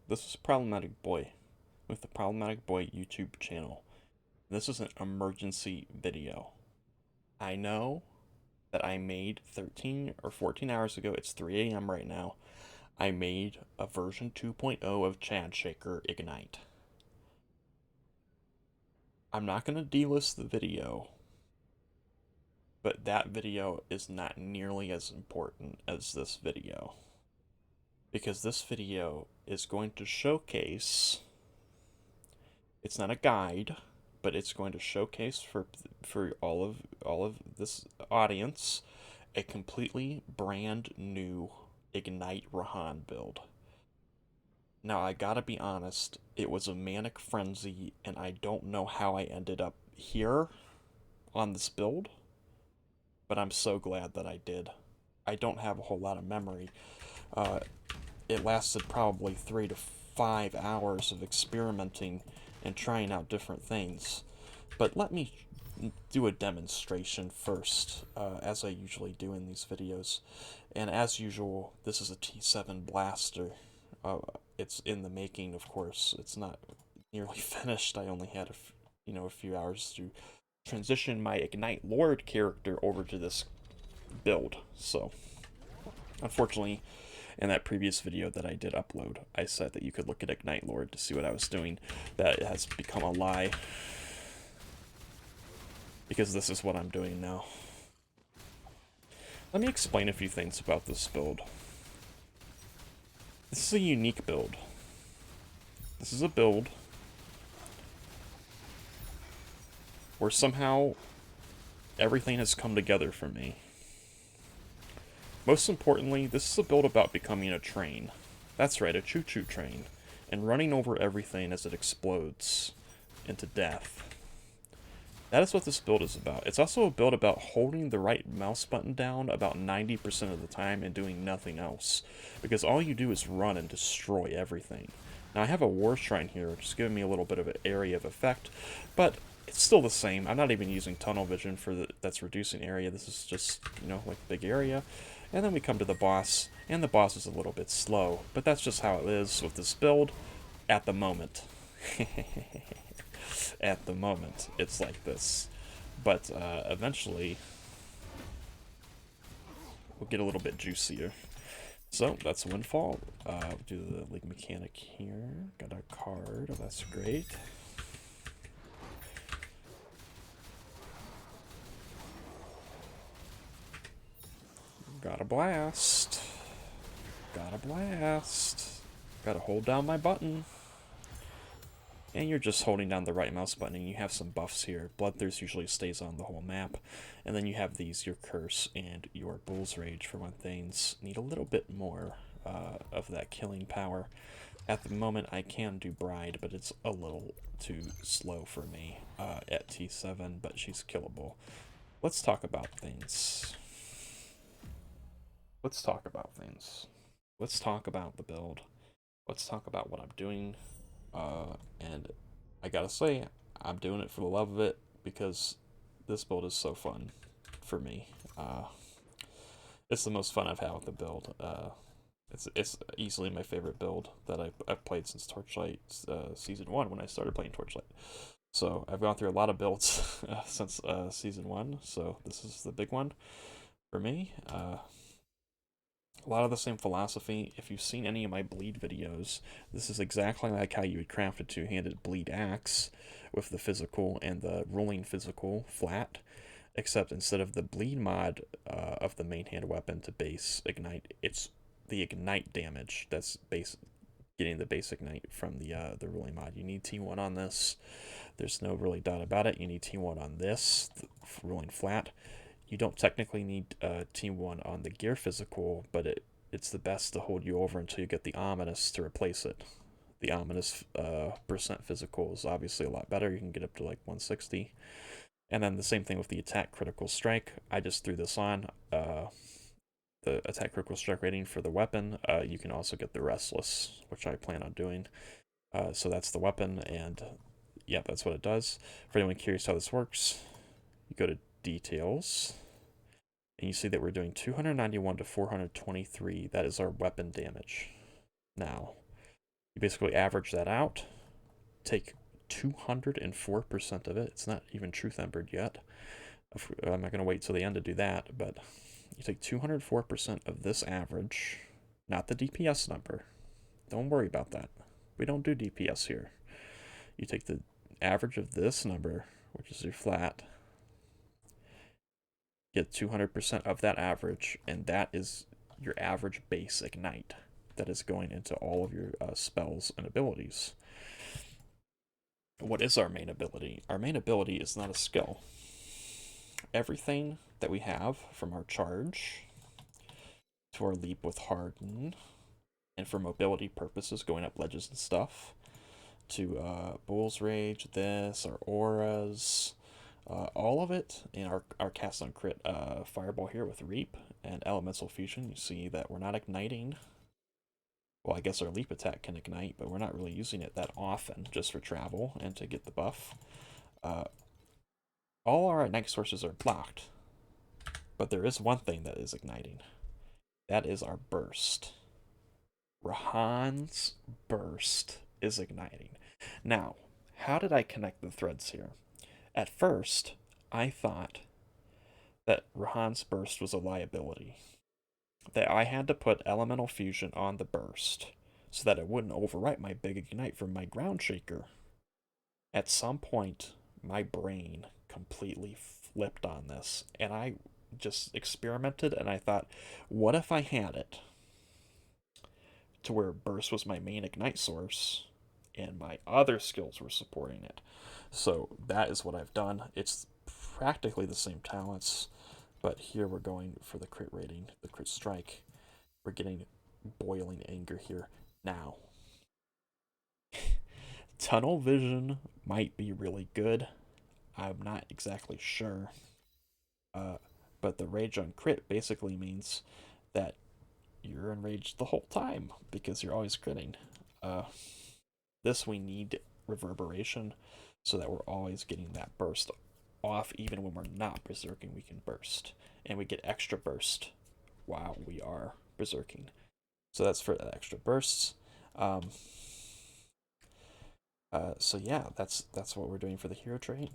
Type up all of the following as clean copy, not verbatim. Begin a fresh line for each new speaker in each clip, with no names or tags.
This is Problematic Boy with the Problematic Boy YouTube channel. This is an emergency video. I know that I made 13 or 14 hours ago, it's 3 a.m. right now, I made a version 2.0 of Chad Shaker Ignite. I'm not going to delist the video, but that video is not nearly as important as this video. Because this video is going to showcase, it's not a guide, but it's going to showcase for all of this audience a completely brand new Ignite Rehan build. Now I gotta be honest, it was a manic frenzy, and I don't know how I ended up here on this build, but I'm so glad that I did. I don't have a whole lot of memory. Uh, it lasted probably 3 to 5 hours of experimenting and trying out different things. But let me do a demonstration first, as I usually do in these videos. And as usual, this is a T7 blaster. It's in the making, of course. It's not nearly finished. I only had a few hours to transition my Ignite Lord character over to this build. So, unfortunately, in that previous video that I did upload, I said that you could look at Ignite Lord to see what I was doing. That has become a lie, because this is what I'm doing now. Let me explain a few things about this build. This is a unique build. This is a build where somehow everything has come together for me. Most importantly, this is a build about becoming a train. That's right, a choo-choo train, and running over everything as it explodes into death. That is what this build is about. It's also a build about holding the right mouse button down about 90% of the time and doing nothing else, because all you do is run and destroy everything. Now I have a war shrine here, just giving me a little bit of an area of effect, but it's still the same. I'm not even using tunnel vision for that's reducing area. This is just, like big area. And then we come to the boss, and the boss is a little bit slow, but that's just how it is with this build at the moment. At the moment, it's like this. But eventually, we'll get a little bit juicier. So, that's Windfall. Do the League Mechanic here. Got a card. Oh, that's great. Got a blast. Got a blast. Gotta hold down my button. And you're just holding down the right mouse button, and you have some buffs here. Bloodthirst usually stays on the whole map. And then you have these, your Curse and your Bull's Rage, for when things need a little bit more of that killing power. At the moment, I can do Bride, but it's a little too slow for me at T7, but she's killable. Let's talk about things. Let's talk about things. Let's talk about the build. Let's talk about what I'm doing. And I gotta say, I'm doing it for the love of it, because this build is so fun for me. It's the most fun I've had with the build. It's easily my favorite build that I've played since Torchlight Season 1, when I started playing Torchlight. So I've gone through a lot of builds since Season 1, so this is the big one for me. A lot of the same philosophy. If you've seen any of my bleed videos, this is exactly like how you would craft a two-handed bleed axe with the physical and the rolling physical flat, except instead of the bleed mod of the main hand weapon to base ignite, it's the ignite damage that's getting the base ignite from the rolling mod. You need T1 on this. There's no really doubt about it. You need T1 on this, rolling flat. You don't technically need T1 on the gear physical, but it's the best to hold you over until you get the ominous to replace it. The ominous percent physical is obviously a lot better. You can get up to like 160. And then the same thing with the attack critical strike. I just threw this on. The attack critical strike rating for the weapon. You can also get the restless, which I plan on doing. So that's the weapon, and yeah, that's what it does. For anyone curious how this works, you go to details, and you see that we're doing 291 to 423. That is our weapon damage. Now, You basically average that out, take 204% of it. It's not even truth numbered yet. I'm not going to wait till the end to do that, but you take 204% of this average, not the DPS number. Don't worry about that. We don't do DPS here. You take the average of this number, which is your flat, get 200% of that average, and that is your average base ignite that is going into all of your spells and abilities. What is our main ability? Our main ability is not a skill. Everything that we have, from our charge to our leap with harden, and for mobility purposes, going up ledges and stuff, to Bull's Rage, this, our auras, all of it, and our cast on crit fireball here with Reap and Elemental Fusion. You see that we're not igniting. Well, I guess our leap attack can ignite, but we're not really using it that often, just for travel and to get the buff. All our ignite sources are blocked, but there is one thing that is igniting. That is our burst. Rehan's burst is igniting. Now, how did I connect the threads here? At first, I thought that Rehan's burst was a liability. That I had to put elemental fusion on the burst so that it wouldn't overwrite my big ignite from my ground shaker. At some point, my brain completely flipped on this, and I just experimented and I thought, what if I had it to where burst was my main ignite source and my other skills were supporting it? So that is what I've done. It's practically the same talents, but here we're going for the crit rating, the crit strike. We're getting boiling anger here. Now, tunnel vision might be really good. I'm not exactly sure. But the rage on crit basically means that you're enraged the whole time because you're always critting. This we need reverberation so that we're always getting that burst off. Even when we're not berserking, we can burst. And we get extra burst while we are berserking. So that's for the extra bursts. So yeah, that's what we're doing for the hero trait.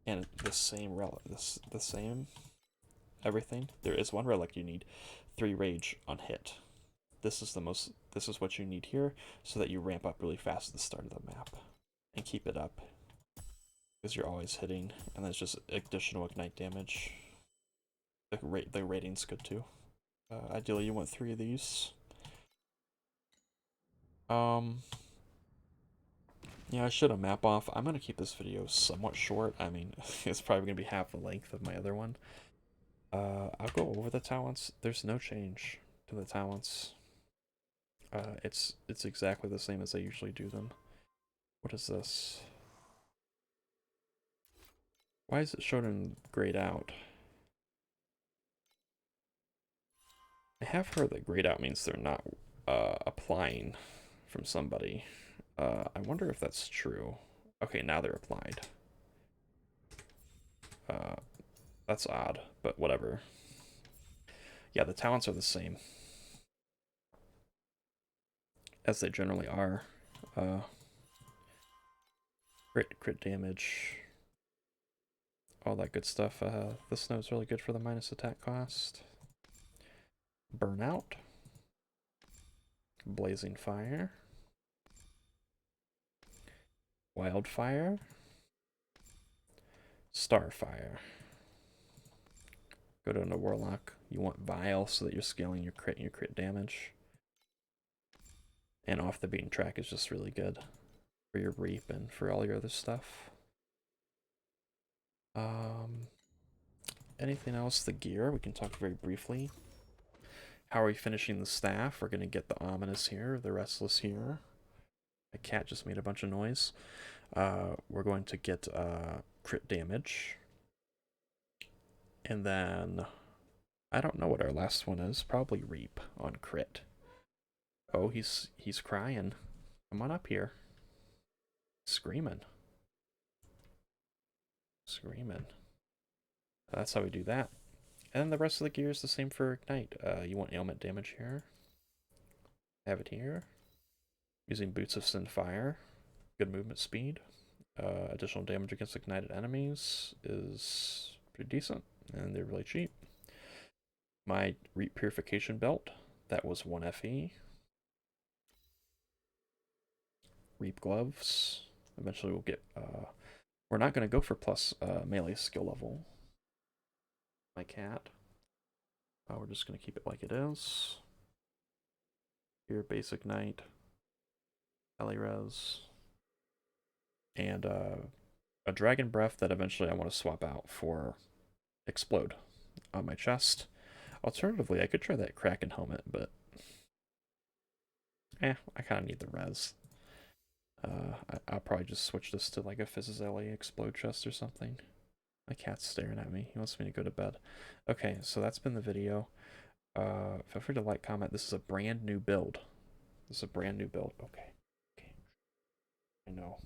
And the same the same everything. There is one relic you need 3 rage on hit. This is what you need here so that you ramp up really fast at the start of the map and keep it up because you're always hitting, and that's just additional ignite damage. The rating's good too. Ideally you want 3 of these. Yeah, I should have map off. I'm gonna keep this video somewhat short. I mean, it's probably gonna be half the length of my other one. I'll go over the talents. There's no change to the talents. It's exactly the same as I usually do them. What is this? Why is it shown in grayed out? I have heard that grayed out means they're not applying from somebody. I wonder if that's true. Okay, now they're applied. That's odd, but whatever. Yeah, the talents are the same as they generally are. Crit damage, all that good stuff. The snow's really good for the minus attack cost. Burnout, blazing fire, wildfire, starfire. Go to a warlock. You want vile so that you're scaling your crit damage. And off the beaten track is just really good for your reap and for all your other stuff. Anything else? The gear, we can talk very briefly. How are we finishing the staff? We're gonna get the ominous here, the restless here. My cat just made a bunch of noise. We're going to get crit damage. And then I don't know what our last one is. Probably reap on crit. Oh, he's crying. Come on up here. Screaming. That's how we do that. And then the rest of the gear is the same for ignite. You want ailment damage here. Have it here. Using Boots of Sin Fire, good movement speed. Additional damage against ignited enemies is pretty decent, and they're really cheap. My Reap Purification Belt, that was 1 FE. Reap Gloves, eventually we'll get, we're not going to go for plus melee skill level. My cat. We're just going to keep it like it is. Here, Basic Knight, Elirez, and a Dragon Breath that eventually I want to swap out for Explode on my chest. Alternatively, I could try that Kraken helmet, but I kind of need the res. I'll probably just switch this to like a Fizzelli Explode chest or something. My cat's staring at me. He wants me to go to bed. Okay, so that's been the video. Feel free to like, comment. This is a brand new build. This is a brand new build. Okay. Okay. I know.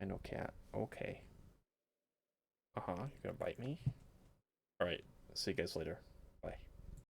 I know, cat. Okay. Uh-huh. You're gonna bite me? Alright. See you guys later.